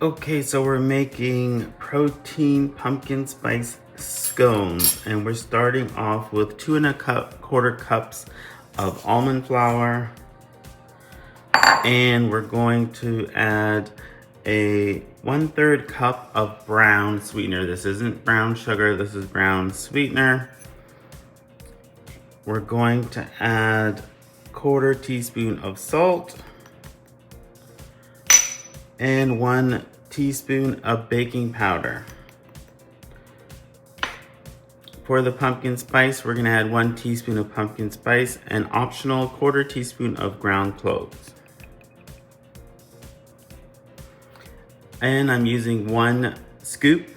Okay, so we're making protein pumpkin spice scones, and we're starting off with 2¼ cups of almond flour, and we're going to add a 1/3 cup of brown sweetener. This isn't brown sugar, this is brown sweetener. We're going to add 1/4 teaspoon of salt and 1 teaspoon of baking powder. For the pumpkin spice, we're gonna add 1 teaspoon of pumpkin spice and optional 1/4 teaspoon of ground cloves. And I'm using 1 scoop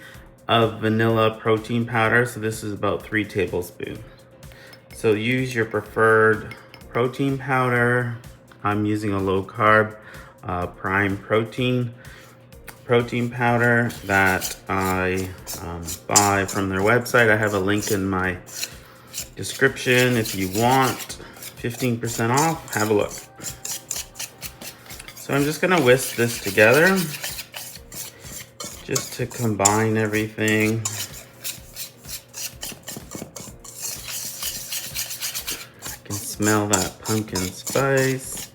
of vanilla protein powder, so this is about 3 tablespoons. So use your preferred protein powder. I'm using a low carb prime protein powder that I buy from their website. I have a link in my description if you want 15% off. Have a look. So I'm just gonna whisk this together just to combine everything. I can smell that pumpkin spice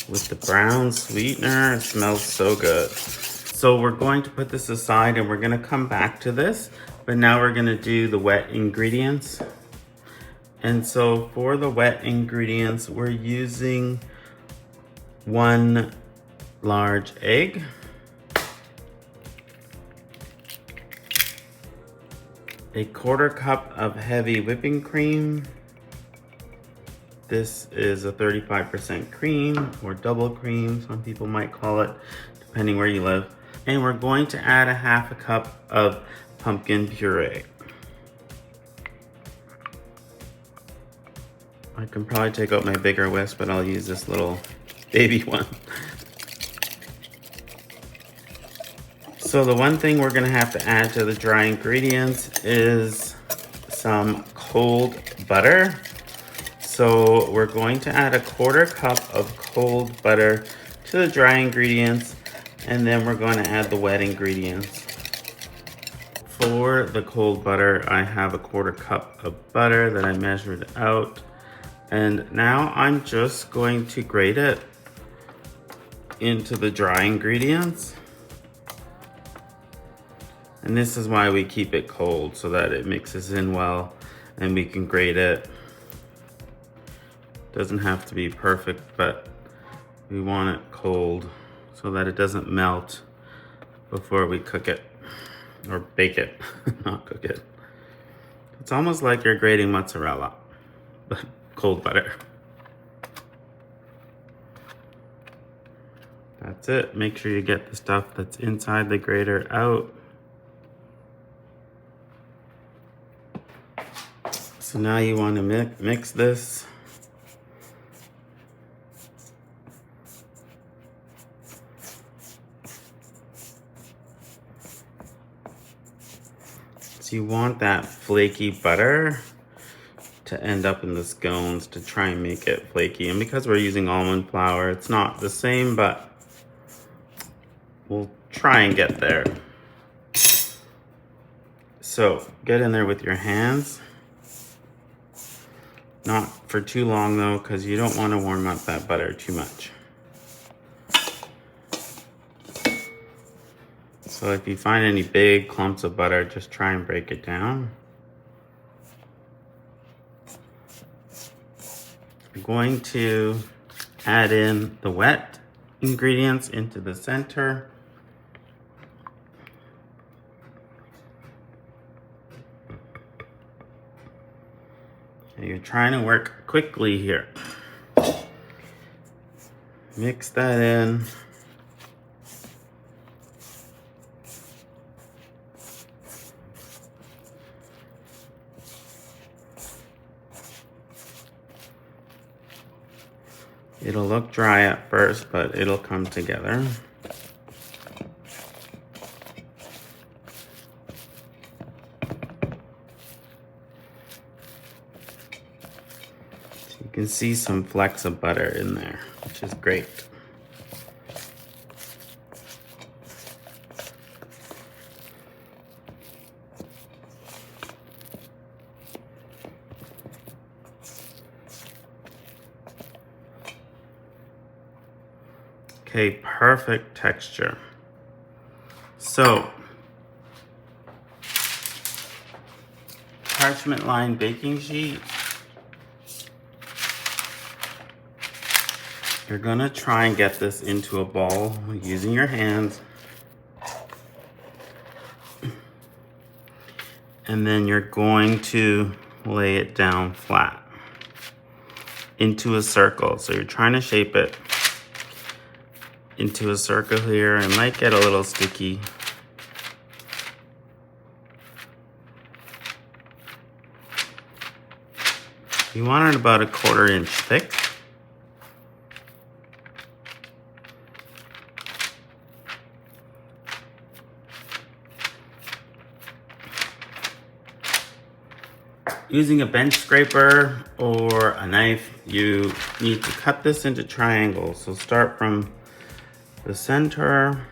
with the brown sweetener. It smells so good. So we're going to put this aside and we're gonna come back to this, but now we're gonna do the wet ingredients. And so for the wet ingredients, we're using 1 large egg, a 1/4 cup of heavy whipping cream. This is a 35% cream or double cream, some people might call it, depending where you live. And we're going to add 1/2 cup of pumpkin puree. I can probably take out my bigger whisk, but I'll use this little baby one. So the one thing we're gonna have to add to the dry ingredients is some cold butter. So we're going to add a 1/4 cup of cold butter to the dry ingredients, and then we're going to add the wet ingredients. For the cold butter, I have a 1/4 cup of butter that I measured out. And now I'm just going to grate it into the dry ingredients. And this is why we keep it cold, so that it mixes in well and we can grate it. Doesn't have to be perfect, but we want it cold so that it doesn't melt before we cook it or bake it, not cook it. It's almost like you're grating mozzarella, but cold butter. That's it. Make sure you get the stuff that's inside the grater out. So now you want to mix this. So you want that flaky butter to end up in the scones to try and make it flaky. And because we're using almond flour, it's not the same, but we'll try and get there. So get in there with your hands. Not for too long though, because you don't want to warm up that butter too much. So if you find any big clumps of butter, just try and break it down. I'm going to add in the wet ingredients into the center. And you're trying to work quickly here. Mix that in. It'll look dry at first, but it'll come together. So you can see some flecks of butter in there, which is great. Okay, perfect texture. So, parchment lined baking sheet. You're gonna try and get this into a ball using your hands. And then you're going to lay it down flat into a circle. So you're trying to shape it into a circle here. It might get a little sticky. You want it about a 1/4 inch thick. Using a bench scraper or a knife, you need to cut this into triangles. So start from the center.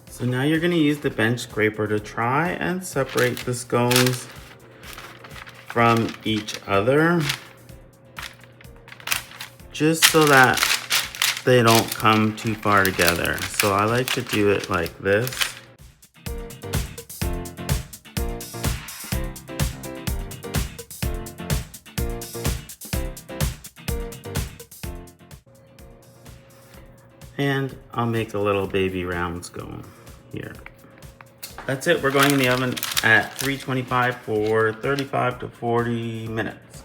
So now you're gonna use the bench scraper to try and separate the scones from each other, just so that they don't come too far together. So I like to do it like this. And I'll make a little baby round scone here. That's it. We're going in the oven at 325 for 35 to 40 minutes.